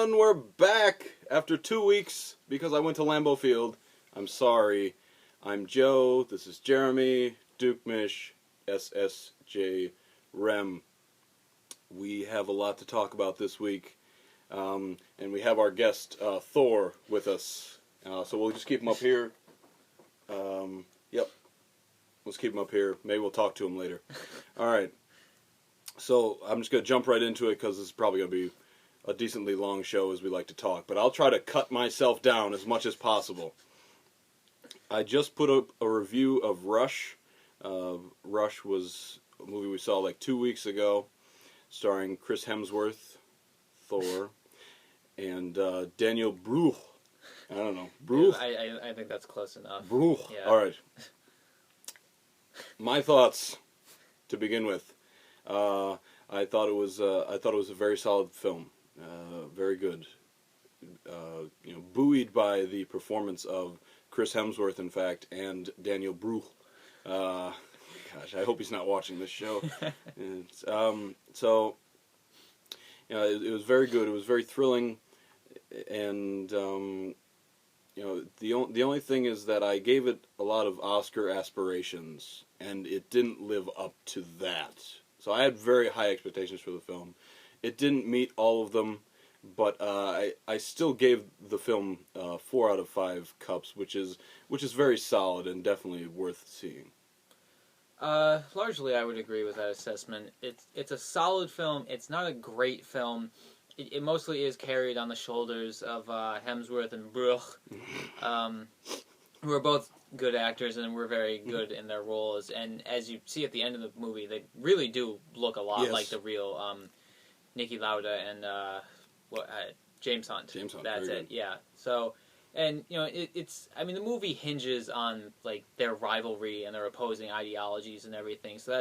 everyone, we're back after 2 weeks because I went to Lambeau Field. I'm sorry. I'm Joe, this is Jeremy, Duke Mish, SSJ Rem. We have a lot to talk about this week, and we have our guest Thor with us. So we'll just keep him up here. Yep. Let's keep him up here. Maybe we'll talk to him later. Alright. So I'm just going to jump right into it because this is probably going to be a decently long show as we like to talk. But I'll try to cut myself down as much as possible. I just put up a review of Rush. Rush was a movie we saw like 2 weeks ago, starring Chris Hemsworth, Thor, and Daniel Bruhl. I don't know. Bruhl? Yeah, I think that's close enough. Bruhl. Yeah. All right. My thoughts to begin with. I thought it was a very solid film. Very good. Buoyed by the performance of Chris Hemsworth, in fact, and Daniel Bruhl. Gosh, I hope he's not watching this show. So, it was very good. It was very thrilling, and the only thing is that I gave it a lot of Oscar aspirations, and it didn't live up to that. So I had very high expectations for the film. It didn't meet all of them, but I still gave the film 4 out of 5 cups, which is very solid and definitely worth seeing. Largely, I would agree with that assessment. It's a solid film. It's not a great film. It mostly is carried on the shoulders of Hemsworth and Bruch, who are both good actors and were very good in their roles. And as you see at the end of the movie, they really do look a lot like the real Niki Lauda and James Hunt. James Hunt. That's it. Yeah. So, and the movie hinges on like their rivalry and their opposing ideologies and everything. So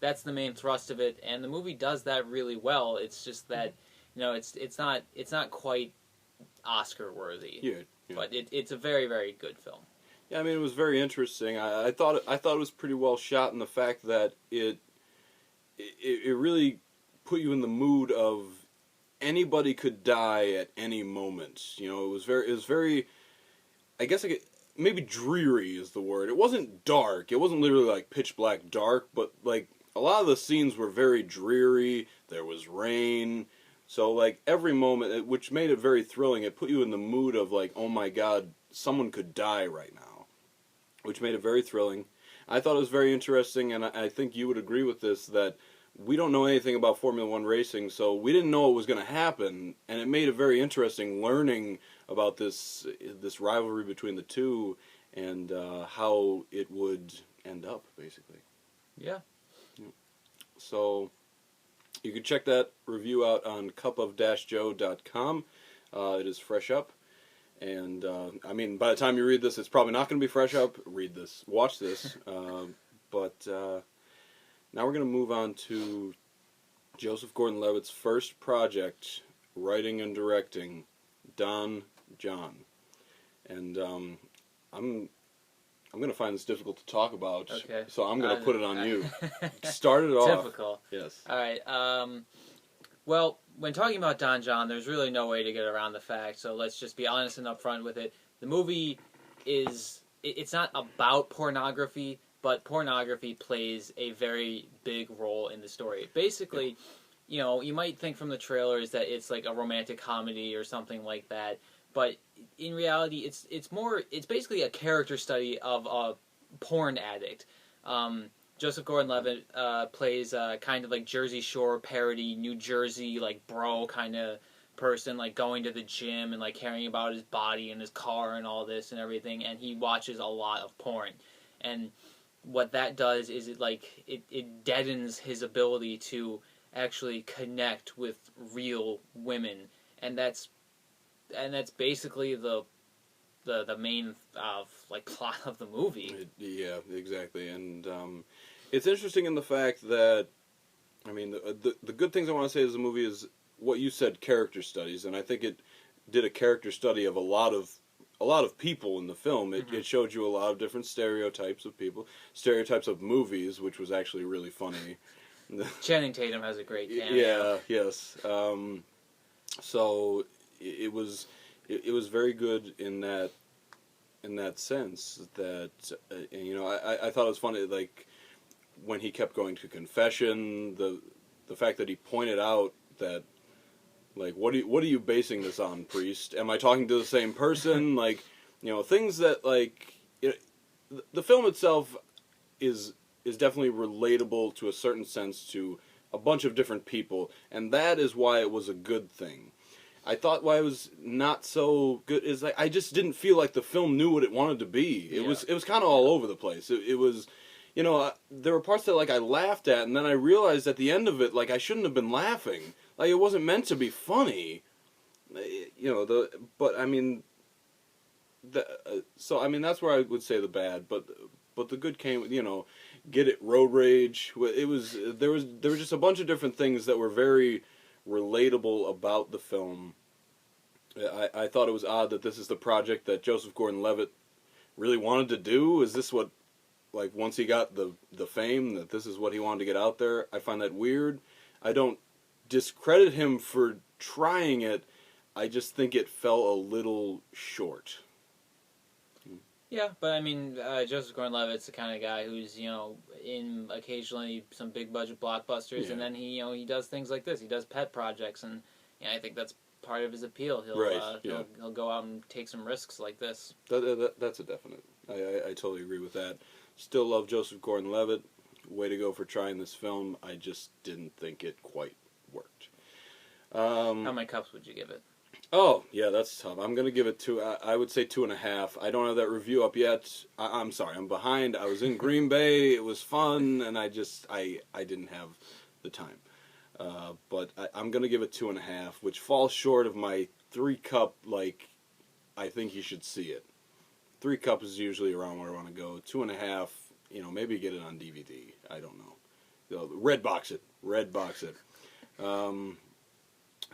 that's the main thrust of it, and the movie does that really well. It's just that it's not quite Oscar worthy. Yeah. But it's a very, very good film. Yeah, I mean, it was very interesting. I thought it was pretty well shot in the fact that it really put you in the mood of anybody could die at any moment. It was very, I guess maybe dreary is the word. It wasn't dark. It wasn't literally like pitch black dark, but like a lot of the scenes were very dreary. There was rain. So like every moment, which made it very thrilling, it put you in the mood of like, oh my God, someone could die right now, which made it very thrilling. I thought it was very interesting, and I think you would agree with this, that we don't know anything about Formula One racing, so we didn't know what was going to happen, and it made it very interesting learning about this rivalry between the two and how it would end up, basically. Yeah. So you can check that review out on cupofjoe.com. It is fresh up. And, by the time you read this, it's probably not going to be fresh up. Read this. Watch this. But now we're going to move on to Joseph Gordon-Levitt's first project, writing and directing, Don Jon. And I'm going to find this difficult to talk about. Okay. So I'm going to put it on you. Start it off. Typical. Yes. All right. Well, when talking about Don Jon, there's really no way to get around the fact, so let's just be honest and upfront with it. The movie it's not about pornography, but pornography plays a very big role in the story. Basically, you might think from the trailers that it's like a romantic comedy or something like that, but in reality, it's basically a character study of a porn addict. Joseph Gordon-Levitt plays kind of like Jersey Shore parody, New Jersey like bro kind of person, like going to the gym and like caring about his body and his car and all this and everything, and he watches a lot of porn. And what that does is it deadens his ability to actually connect with real women, and that's basically the main plot of the movie. Yeah, exactly. And it's interesting in the fact that, the good things I want to say is the movie is what you said, character studies, and I think it did a character study of a lot of people in the film. It showed you a lot of different stereotypes of people, stereotypes of movies, which was actually really funny. Channing Tatum has a great cameo. Yeah, yes. So it was very good in that sense. That and, you know, I thought it was funny, like when he kept going to confession, the fact that he pointed out that, like, what are you basing this on, priest? Am I talking to the same person? Like, you know, things that, like, the film itself is definitely relatable to a certain sense to a bunch of different people, and that is why it was a good thing. I thought why it was not so good is, like, I just didn't feel like the film knew what it wanted to be. It was kind of all over the place. It was, you know, there were parts that, like, I laughed at, and then I realized at the end of it, like, I shouldn't have been laughing. Like, it wasn't meant to be funny. You know, but I mean, so I mean that's where I would say the bad, but the good came, you know, get it, road rage. There were just a bunch of different things that were very relatable about the film. I thought it was odd that this is the project that Joseph Gordon-Levitt really wanted to do. Is this what, like, once he got the fame, that this is what he wanted to get out there? I find that weird. I don't discredit him for trying it. I just think it fell a little short. Yeah, but I mean, Joseph Gordon-Levitt's the kind of guy who's, you know, in occasionally some big budget blockbusters, and then he does things like this. He does pet projects, and I think that's part of his appeal. He'll go out and take some risks like this. That's a definite. I totally agree with that. Still love Joseph Gordon-Levitt. Way to go for trying this film. I just didn't think it quite worked. How many cups would you give it? Oh, yeah, that's tough. I'm going to give it I would say 2.5. I don't have that review up yet. I'm sorry, I'm behind. I was in Green Bay. It was fun, and I didn't have the time. But I'm going to give it 2.5, which falls short of my 3-cup, like, I think you should see it. 3 cups is usually around where I want to go. 2.5, you know, maybe get it on DVD. I don't know. Red box it.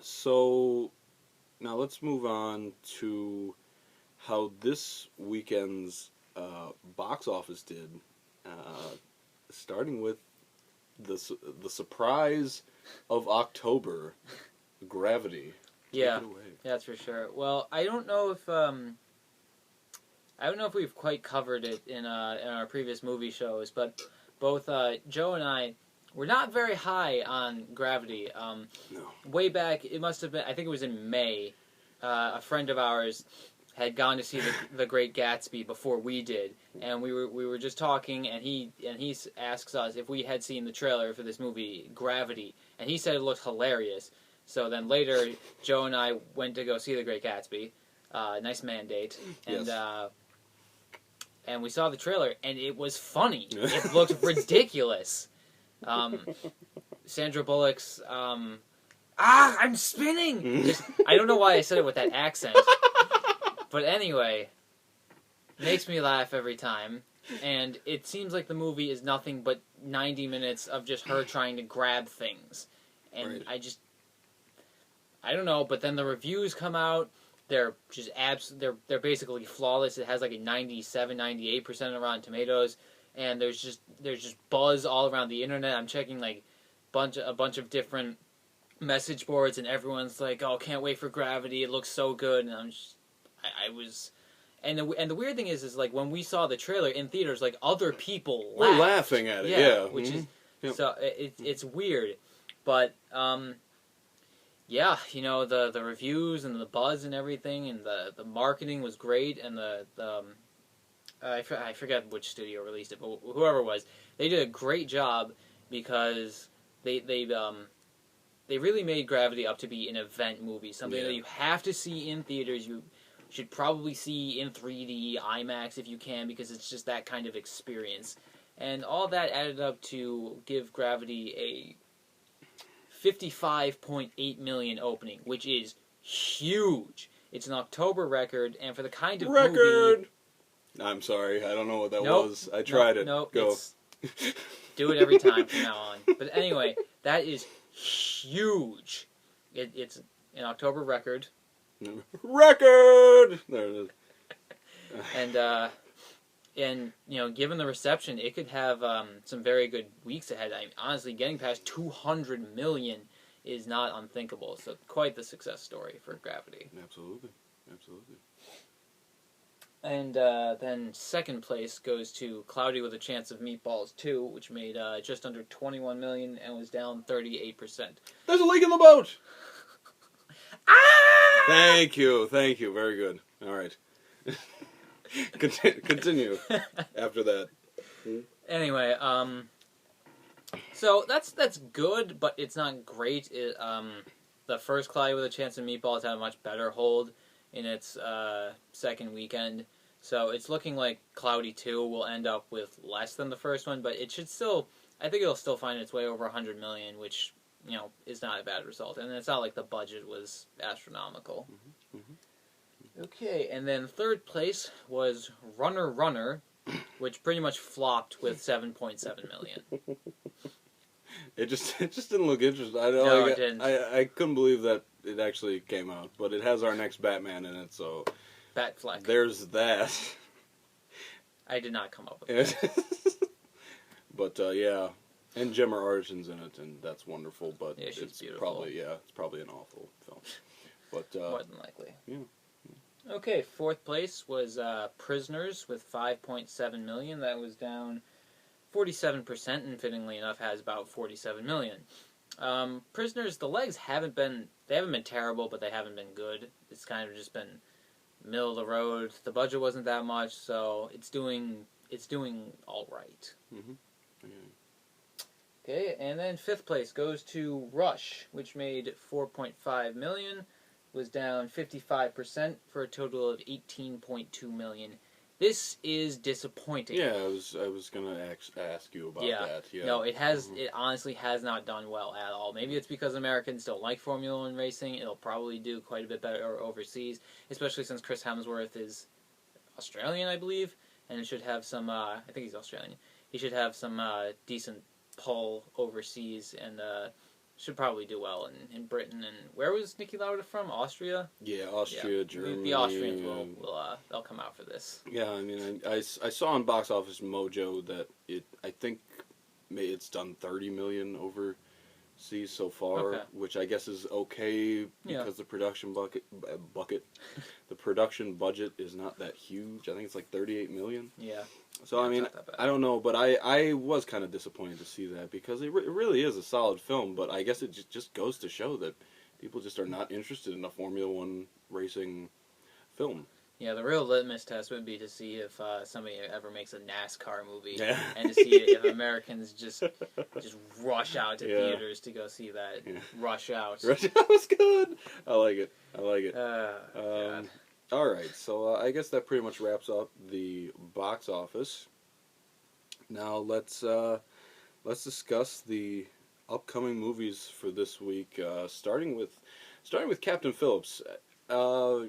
So now let's move on to how this weekend's box office did, starting with the surprise of October, Gravity. Take it away. That's for sure. Well, I don't know if we've quite covered it in our previous movie shows, but both Joe and I were not very high on Gravity. No. Way back, it must have been, I think it was in May, a friend of ours had gone to see the Great Gatsby before we did, and we were just talking, and he asks us if we had seen the trailer for this movie Gravity, and he said it looked hilarious. So then later, Joe and I went to go see the Great Gatsby, nice man date, and Yes. And we saw the trailer, and it was funny. It looked ridiculous. Sandra Bullock's I'm spinning. I don't know why I said it with that accent. But anyway, makes me laugh every time. And it seems like the movie is nothing but 90 minutes of just her trying to grab things. And right. I don't know, but then the reviews come out. They're just they're basically flawless. It has like a 97, 98% on Rotten Tomatoes. And there's just buzz all around the internet. I'm checking like a bunch of different message boards, and everyone's like, "Oh, can't wait for Gravity! It looks so good." And the weird thing is like when we saw the trailer in theaters, like other people laughed. We're laughing at it, yeah. Which is so it's weird, but yeah, you know the reviews and the buzz and everything, and the marketing was great, and I forget which studio released it, but whoever it was, they did a great job because they really made Gravity up to be an event movie, something that you have to see in theaters. You should probably see in 3D, IMAX if you can, because it's just that kind of experience. And all that added up to give Gravity a $55.8 million opening, which is huge. It's an October record, and for the kind of movie... I'm sorry, I don't know what that was. I tried it. Nope, Go. Do it every time from now on. But anyway, that is huge. It's an October record. Record! There it is. And you know, given the reception, it could have some very good weeks ahead. Honestly, getting past 200 million is not unthinkable. So quite the success story for Gravity. Absolutely. Absolutely. And then second place goes to Cloudy with a Chance of Meatballs 2, which made just under $21 million and was down 38%. There's a leak in the boat! Ah! Thank you. Very good. All right. Continue after that. Anyway, so that's good, but it's not great. The first Cloudy with a Chance of Meatballs had a much better hold in its second weekend, so it's looking like Cloudy 2 will end up with less than the first one, but it should still, I think it'll still find its way over $100 million, which, you know, is not a bad result, and it's not like the budget was astronomical. Mm-hmm. Mm-hmm. Okay, and then third place was Runner Runner, which pretty much flopped with $7.7 million. It just didn't look interesting. It didn't. I couldn't believe that it actually came out, but it has our next Batman in it, so Batfleck. there's that. I did not come up with that. But yeah, and Gemma Arterton's in it, and that's wonderful. But Yeah, she's it's beautiful. it's probably an awful film. But More than likely. Yeah. Okay, fourth place was Prisoners with $5.7 million. That was down 47%, and fittingly enough has about $47 million. Prisoners, the legs haven't been terrible, but they haven't been good. It's kind of just been middle of the road. The budget wasn't that much, so it's doing all right. Mm-hmm. Yeah. Okay, and then fifth place goes to Rush, which made $4.5 million, was down 55% for a total of $18.2 million. This is disappointing. Yeah, I was gonna ask you about that. Yeah. No, it has. It honestly has not done well at all. Maybe it's because Americans don't like Formula One racing. It'll probably do quite a bit better overseas, especially since Chris Hemsworth is Australian, I believe, and it should have some. I think he's Australian. He should have some decent pull overseas, and should probably do well in Britain. And where was Niki Lauda from? Austria. Yeah, Austria, Germany. The Austrians will they'll come out for this. Yeah, I mean, I saw on Box Office Mojo that I think it's done 30 million overseas so far, which I guess is okay because the production the production budget is not that huge. I think it's like 38 million. Yeah. So I mean, I don't know, but I was kind of disappointed to see that because it really is a solid film. But I guess it just goes to show that people just are not interested in a Formula One racing film. Yeah, the real litmus test would be to see if somebody ever makes a NASCAR movie, Yeah. and to see if Americans just rush out to theaters to go see that. Yeah. Rush out. That was good. I like it. God. All right, so I guess that pretty much wraps up the box office. Now let's discuss the upcoming movies for this week. Starting with Captain Phillips. I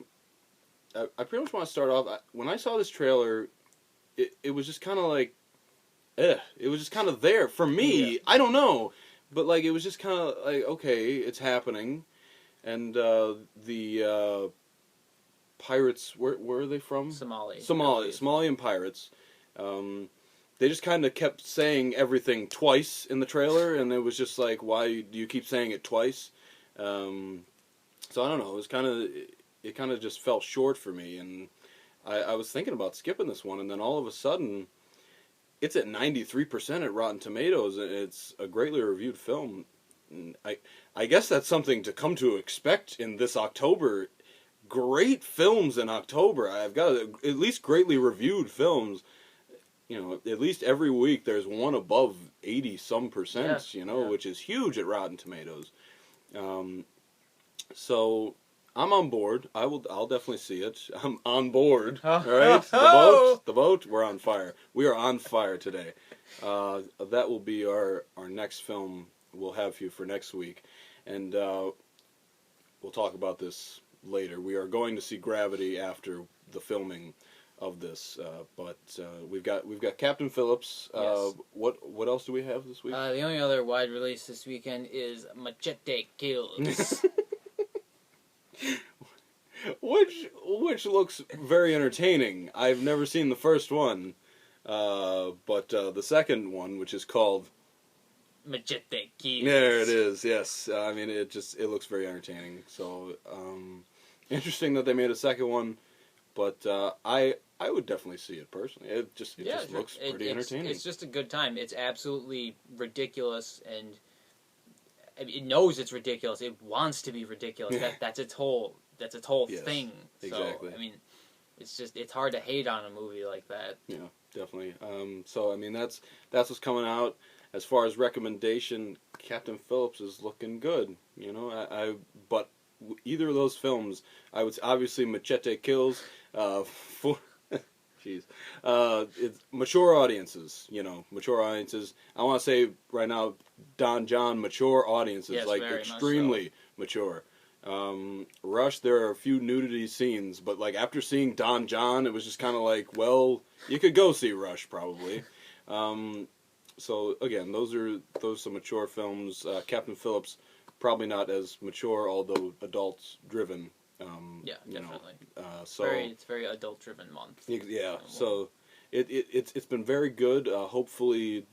pretty much want to start off. When I saw this trailer, it was just kind of like, it was just kind of there for me. Yeah. I don't know, but like it was just kind of like, okay, it's happening, and the pirates, where are they from? Somalian pirates. They just kind of kept saying everything twice in the trailer, and it was just like, why do you keep saying it twice? So I don't know. It kind of just fell short for me, and I was thinking about skipping this one, and then all of a sudden, it's at 93% at Rotten Tomatoes, and it's a greatly reviewed film. And I guess that's something to come to expect in this October. Great films in October. I've got at least greatly reviewed films. You know, at least every week there's one above 80-some%. Which is huge at Rotten Tomatoes. So I'm on board. I'll definitely see it. I'm on board. All right, the boat. We're on fire. We are on fire today. That will be our next film we'll have for you for next week, and we'll talk about this later. We are going to see Gravity after the filming of this, but we've got Captain Phillips. Yes. What else do we have this week? The only other wide release this weekend is Machete Kills. which looks very entertaining. I've never seen the first one, but the second one, which is called Machete kills. There it is. Yes, I mean it looks very entertaining. So interesting that they made a second one, but I would definitely see it personally. It just looks pretty entertaining. It's just a good time. It's absolutely ridiculous, and it knows it's ridiculous. It wants to be ridiculous. That's its whole thing. Exactly. So, I mean, it's hard to hate on a movie like that. Yeah, definitely. So I mean that's what's coming out. As far as recommendation, Captain Phillips is looking good. You know, but either of those films, I would obviously Machete Kills. For jeez, it's mature audiences. You know, mature audiences. I want to say right now, Don Jon, mature audiences, yes, like extremely mature. Rush, there are a few nudity scenes, but like after seeing Don Jon, it was just kind of like, well, you could go see Rush probably. So again, those are some mature films. Captain Phillips, probably not as mature, although adults driven. Yeah, definitely. So it's very adult driven month. Yeah, so it's been very good. Hopefully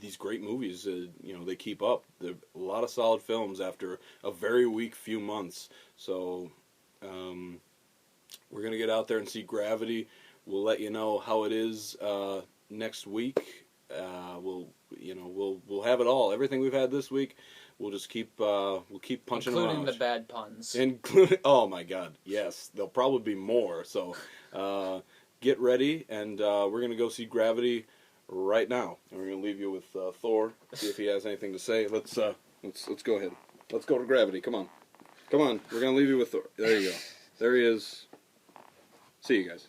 these great movies, they keep up. There are a lot of solid films after a very weak few months. So we're gonna get out there and see Gravity. We'll let you know how it is next week. We'll have it all. Everything we've had this week. We'll just keep punching around. Including the bad puns. Oh my God, yes, there'll probably be more. So get ready, and we're gonna go see Gravity right now, and we're gonna leave you with Thor. See if he has anything to say. Let's go ahead. Let's go to Gravity. Come on. We're gonna leave you with Thor. There you go. There he is. See you guys.